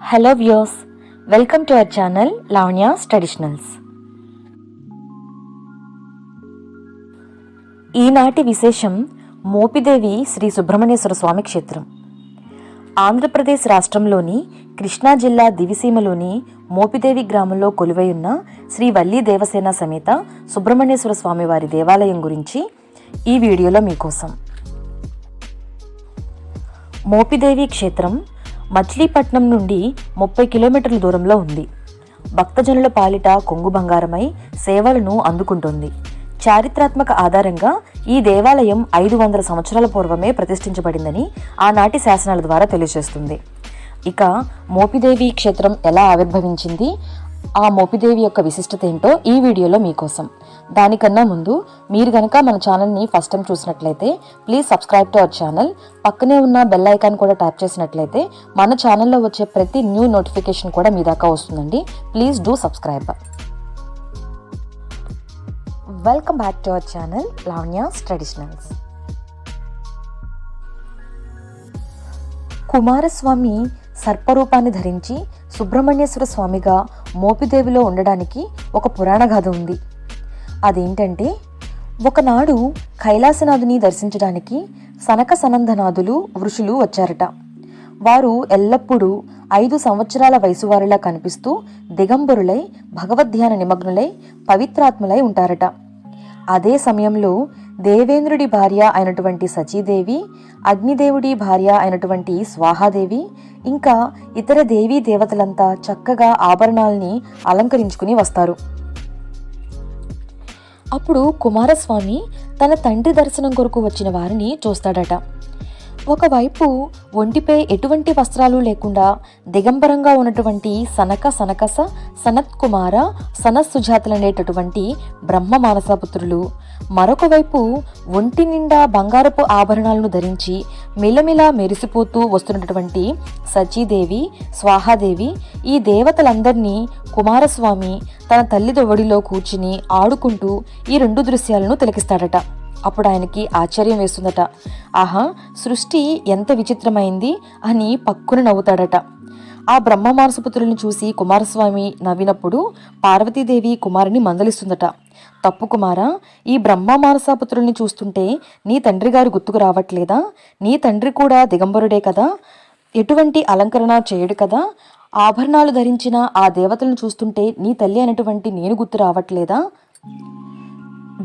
Hello viewers, welcome to our channel Lavanya's traditionals. ఈనాటి విశేషం మోపిదేవి శ్రీ సుబ్రహ్మణ్యేశ్వర స్వామి క్షేత్రం. ఆంధ్రప్రదేశ్ రాష్ట్రంలోని కృష్ణా జిల్లా దివిసీమలోని మోపిదేవి గ్రామంలో కొలువై ఉన్న శ్రీ వల్లీ దేవసేన సమేత సుబ్రహ్మణ్యేశ్వర స్వామి వారి దేవాలయం గురించి ఈ వీడియోలో మీకోసం. మోపిదేవి క్షేత్రం మచిలీపట్నం నుండి 30 కిలోమీటర్ల దూరంలో ఉంది. భక్తజనుల పాలిట కొంగు బంగారమై సేవలను అందుకుంటుంది. చారిత్రాత్మక ఆధారంగా ఈ దేవాలయం 500 సంవత్సరాల పూర్వమే ప్రతిష్ఠించబడిందని ఆనాటి శాసనాల ద్వారా తెలియజేస్తుంది. ఇక మోపిదేవి క్షేత్రం ఎలా ఆవిర్భవించింది, ఆ మోపిదేవి యొక్క విశిష్టత ఏంటో ఈ వీడియోలో మీకోసం. దానికన్నా ముందు మీరు కనుక మన ఛానల్ని ఫస్ట్ టైం చూసినట్లయితే please subscribe to our channel. పక్కనే ఉన్న బెల్ ఐకాన్ కూడా ట్యాప్ చేసినట్లయితే మన ఛానల్లో వచ్చే ప్రతి న్యూ నోటిఫికేషన్ కూడా మీ దాకా వస్తుందండి. Please do subscribe. Welcome back to our channel Lavanya's traditionals. Kumaraswamy సర్పరూపాన్ని ధరించి సుబ్రహ్మణ్యేశ్వర స్వామిగా మోపిదేవిలో ఉండడానికి ఒక పురాణ గాథ ఉంది. అదేంటంటే, ఒకనాడు కైలాసనాథుని దర్శించడానికి సనక సనందనాథులు ఋషులు వచ్చారట. వారు ఎల్లప్పుడూ 5 సంవత్సరాల వయసు వారిలా కనిపిస్తూ దిగంబరులై భగవద్ధ్యాన నిమగ్నులై పవిత్రాత్ములై ఉంటారట. అదే సమయంలో దేవేంద్రుడి భార్య అయినటువంటి సచీదేవి, అగ్నిదేవుడి భార్య అయినటువంటి స్వాహాదేవి, ఇంకా ఇతర దేవీ దేవతలంతా చక్కగా ఆభరణాలని అలంకరించుకుని వస్తారు. అప్పుడు కుమారస్వామి తన తండ్రి దర్శనం కొరకు వచ్చిన వారిని చూస్తాడట. ఒకవైపు ఒంటిపై ఎటువంటి వస్త్రాలు లేకుండా దిగంబరంగా ఉన్నటువంటి సనకస, సనత్కుమార, సనత్సుజాతలనేటటువంటి బ్రహ్మ మానసపుత్రులు, మరొక వైపు ఒంటి నిండా బంగారపు ఆభరణాలను ధరించి మిలమిలా మెరిసిపోతూ వస్తున్నటువంటి సచీదేవి, స్వాహాదేవి, ఈ దేవతలందరినీ కుమారస్వామి తన తల్లి ఒడిలో కూర్చుని ఆడుకుంటూ ఈ 2 దృశ్యాలను తిలకిస్తాడట. అప్పుడు ఆయనకి ఆశ్చర్యం వేస్తుందట. ఆహా, సృష్టి ఎంత విచిత్రమైంది అని పక్కున నవ్వుతాడట. ఆ బ్రహ్మ మానసపుత్రులను చూసి కుమారస్వామి నవ్వినప్పుడు పార్వతీదేవి కుమారుని మందలిస్తుందట. తప్పు కుమారా, ఈ బ్రహ్మ మానసపుత్రుల్ని చూస్తుంటే నీ తండ్రి గారు గుర్తుకు రావట్లేదా? నీ తండ్రి కూడా దిగంబరుడే కదా, ఎటువంటి అలంకరణ చేయడు కదా, ఆభరణాలు ధరించిన ఆ దేవతలను చూస్తుంటే నీ తల్లి అయినటువంటి నేను గుర్తు రావట్లేదా?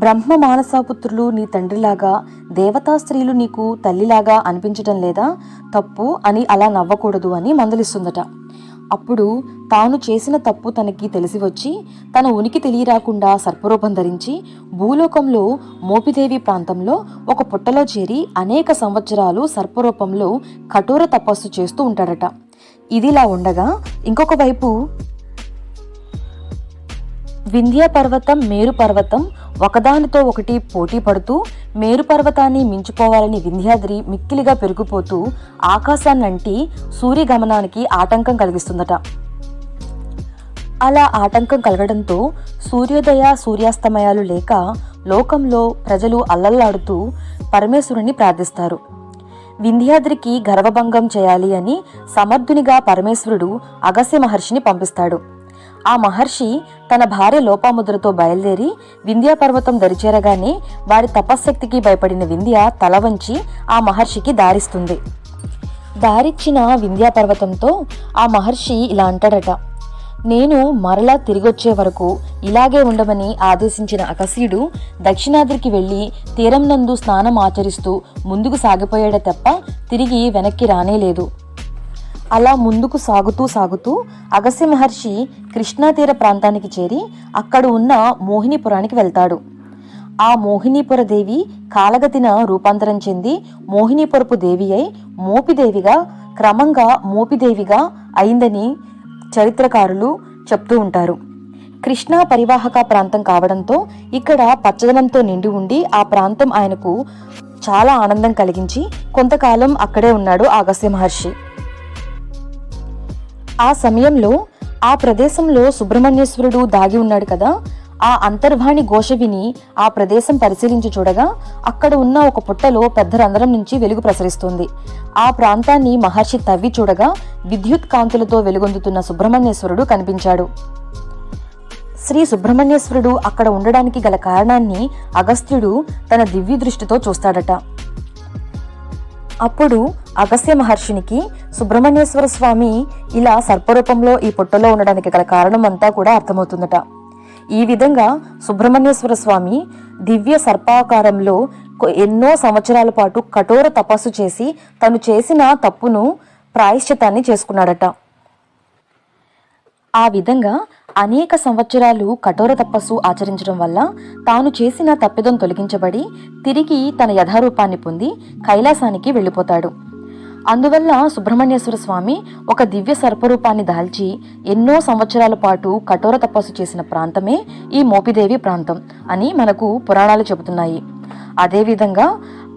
బ్రహ్మ మానసపుత్రులు నీ తండ్రిలాగా, దేవతా స్త్రీలు నీకు తల్లిలాగా అనిపించటం లేదా? తప్పు అని అలా నవ్వకూడదు అని మందలిస్తుందట. అప్పుడు తాను చేసిన తప్పు తనకి తెలిసి వచ్చి తన ఉనికి తెలియరాకుండా సర్పరూపం ధరించి భూలోకంలో మోపిదేవి ప్రాంతంలో ఒక పుట్టలో చేరి అనేక సంవత్సరాలు సర్పరూపంలో కఠోర తపస్సు చేస్తూ ఉంటాడట. ఇదిలా ఉండగా ఇంకొక వైపు వింధ్య పర్వతం, మేరు పర్వతం ఒకదానితో ఒకటి పోటీ పడుతూ మేరు పర్వతాన్ని మించిపోవాలని వింధ్యాద్రి మిక్కిలిగా పెరిగిపోతూ ఆకాశాన్నంటి సూర్యగమనానికి ఆటంకం కలిగిస్తుందట. అలా ఆటంకం కలగడంతో సూర్యోదయ సూర్యాస్తమయాలు లేక లోకంలో ప్రజలు అల్లల్లాడుతూ పరమేశ్వరుని ప్రార్థిస్తారు. వింధ్యాద్రికి గర్వభంగం చేయాలి అని సమర్థునిగా పరమేశ్వరుడు అగస్త్య మహర్షిని పంపిస్తాడు. ఆ మహర్షి తన భార్య లోపాముద్రతో బయలుదేరి వింధ్యాపర్వతం దరిచేరగానే వారి తపశ్శక్తికి భయపడిన వింధ్య తల వంచి ఆ మహర్షికి దారిస్తుంది. దారిచ్చిన వింధ్యాపర్వతంతో ఆ మహర్షి ఇలా అంటాడట. నేను మరలా తిరిగొచ్చే వరకు ఇలాగే ఉండమని ఆదేశించిన అగస్త్యుడు దక్షిణాద్రికి వెళ్లి తీరం నందు స్నానం ఆచరిస్తూ ముందుకు సాగిపోయాడే తప్ప తిరిగి వెనక్కి రానేలేదు. అలా ముందుకు సాగుతూ అగస్త్య మహర్షి కృష్ణాతీర ప్రాంతానికి చేరి అక్కడ ఉన్న మోహినీపురానికి వెళ్తాడు. ఆ మోహినీపుర దేవి కాలగతిన రూపాంతరం చెంది మోహినీపురపు దేవి అయి మోపిదేవిగా క్రమంగా మోపిదేవిగా అయిందని చరిత్రకారులు చెప్తూ ఉంటారు. కృష్ణా పరివాహక ప్రాంతం కావడంతో ఇక్కడ పచ్చదనంతో నిండి ఉండి ఆ ప్రాంతం ఆయనకు చాలా ఆనందం కలిగించి కొంతకాలం అక్కడే ఉన్నాడు అగస్త్య మహర్షి. ఆ సమయంలో ఆ ప్రదేశంలో సుబ్రహ్మణ్యేశ్వరుడు దాగి ఉన్నాడు కదా, ఆ అంతర్వాణి ఘోష విని ఆ ప్రదేశం పరిశీలించి చూడగా అక్కడ ఉన్న ఒక పుట్టలో పెద్ద రంధ్రం నుంచి వెలుగు ప్రసరిస్తుంది. ఆ ప్రాంతాన్ని మహర్షి తవ్వి చూడగా విద్యుత్ కాంతులతో వెలుగొందుతున్న సుబ్రహ్మణ్యేశ్వరుడు కనిపించాడు. శ్రీ సుబ్రహ్మణ్యేశ్వరుడు అక్కడ ఉండడానికి గల కారణాన్ని అగస్త్యుడు తన దివ్య దృష్టితో చూస్తాడట. అప్పుడు అగస్త్య మహర్షినికి సుబ్రహ్మణ్యేశ్వర స్వామి ఇలా సర్పరూపంలో ఈ పుట్టలో ఉండడానికి గల కారణం అంతా కూడా అర్థమవుతుందట. ఈ విధంగా సుబ్రహ్మణ్యేశ్వర స్వామి దివ్య సర్పాకారంలో ఎన్నో సంవత్సరాల పాటు కఠోర తపస్సు చేసి తను చేసిన తప్పును ప్రాయశ్చితాన్ని చేసుకున్నాడట. ఆ విధంగా అనేక సంవత్సరాలు కఠోర తపస్సు ఆచరించడం వల్ల తాను చేసిన తప్పిదం తొలగించబడి తిరిగి తన యథారూపాన్ని పొంది కైలాసానికి వెళ్ళిపోతాడు. అందువల్ల సుబ్రహ్మణ్యేశ్వర స్వామి ఒక దివ్య సర్పరూపాన్ని దాల్చి ఎన్నో సంవత్సరాల పాటు కఠోర తపస్సు చేసిన ప్రాంతమే ఈ మోపిదేవి ప్రాంతం అని మనకు పురాణాలు చెబుతున్నాయి. అదేవిధంగా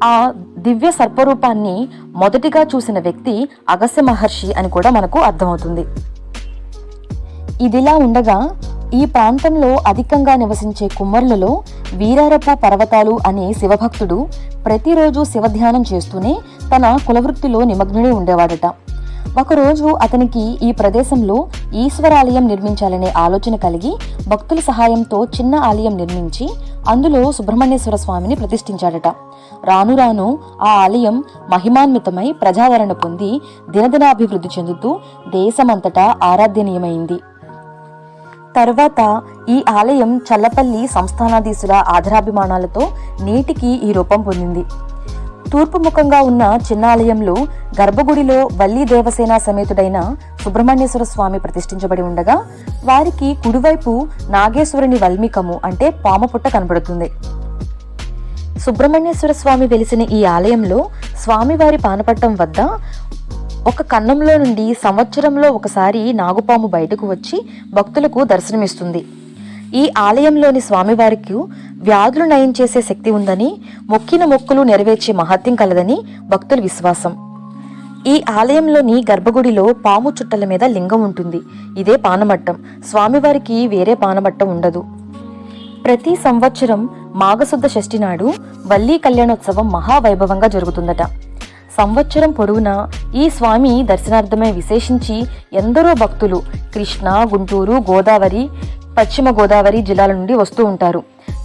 ఆ దివ్య సర్పరూపాన్ని మొదటిగా చూసిన వ్యక్తి అగస్త్య మహర్షి అని కూడా మనకు అర్థమవుతుంది. ఇదిలా ఉండగా ఈ ప్రాంతంలో అధికంగా నివసించే కుమ్మరులలో వీరారపు పర్వతాలు అనే శివభక్తుడు ప్రతిరోజు శివధ్యానం చేస్తూనే తన కులవృత్తిలో నిమగ్నుడై ఉండేవాడట. ఒకరోజు అతనికి ఈ ప్రదేశంలో ఈశ్వరాలయం నిర్మించాలనే ఆలోచన కలిగి భక్తుల సహాయంతో చిన్న ఆలయం నిర్మించి అందులో సుబ్రహ్మణ్యేశ్వర స్వామిని ప్రతిష్ఠించాడట. రాను రాను ఆ ఆలయం మహిమాన్వితమై ప్రజాదరణ పొంది దినదినాభివృద్ధి చెందుతూ దేశమంతటా ఆరాధ్యనీయమైంది. తర్వాత ఈ ఆలయం చల్లపల్లి సంస్థానాధీశుల ఆదరాభిమానాలతో నేటికి ఈ రూపం పొందింది. తూర్పు ముఖంగా ఉన్న చిన్న ఆలయంలో గర్భగుడిలో వల్లీ దేవసేన సమేతుడైన సుబ్రహ్మణ్యేశ్వర స్వామి ప్రతిష్ఠించబడి ఉండగా వారికి కుడివైపు నాగేశ్వరుని వల్మికము అంటే పాము పుట్ట కనబడుతుంది. సుబ్రహ్మణ్యేశ్వర స్వామి వెలిసిన ఈ ఆలయంలో స్వామివారి పానపట్టం వద్ద ఒక కన్నంలో నుండి సంవత్సరంలో ఒకసారి నాగుపాము బయటకు వచ్చి భక్తులకు దర్శనమిస్తుంది. ఈ ఆలయంలోని స్వామివారికి వ్యాధులు నయం చేసే శక్తి ఉందని, మొక్కిన మొక్కులు నెరవేర్చే మహత్యం కలదని భక్తుల విశ్వాసం. ఈ ఆలయంలోని గర్భగుడిలో పాము చుట్టల మీద లింగం ఉంటుంది. ఇదే పానమట్టం. స్వామివారికి వేరే పానమట్టం ఉండదు. ప్రతి సంవత్సరం మాఘశుద్ధ షష్ఠి నాడు వల్లీ కళ్యాణోత్సవం మహావైభవంగా జరుగుతుందట. సంవత్సరం పొడవునా ఈ స్వామి దర్శనార్థమై విశేషించి ఎందరో భక్తులు కృష్ణా, గుంటూరు, గోదావరి, పశ్చిమ గోదావరి జిల్లాల నుండి వస్తూ ఉంటారు.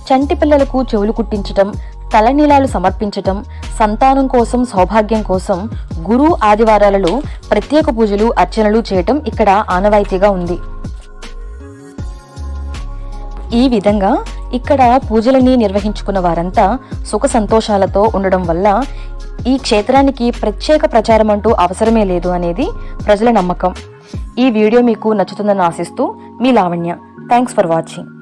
చంటి పిల్లలకు చెవులు కుట్టించటం, తలనీలాలు సమర్పించటం, సంతానం కోసం, సౌభాగ్యం కోసం గురు ఆదివారాలలో ప్రత్యేక పూజలు, అర్చనలు చేయటం ఇక్కడ ఆనవాయితీగా ఉంది. ఈ విధంగా ఇక్కడ పూజలని నిర్వహించుకున్న వారంతా సుఖ సంతోషాలతో ఉండడం వల్ల ఈ క్షేత్రానికి ప్రత్యేక ప్రచారం అంటూ అవసరమే లేదు అనేది ప్రజల నమ్మకం. ఈ వీడియో మీకు నచ్చుతుందని ఆశిస్తూ మీ లావణ్య. Thanks for watching.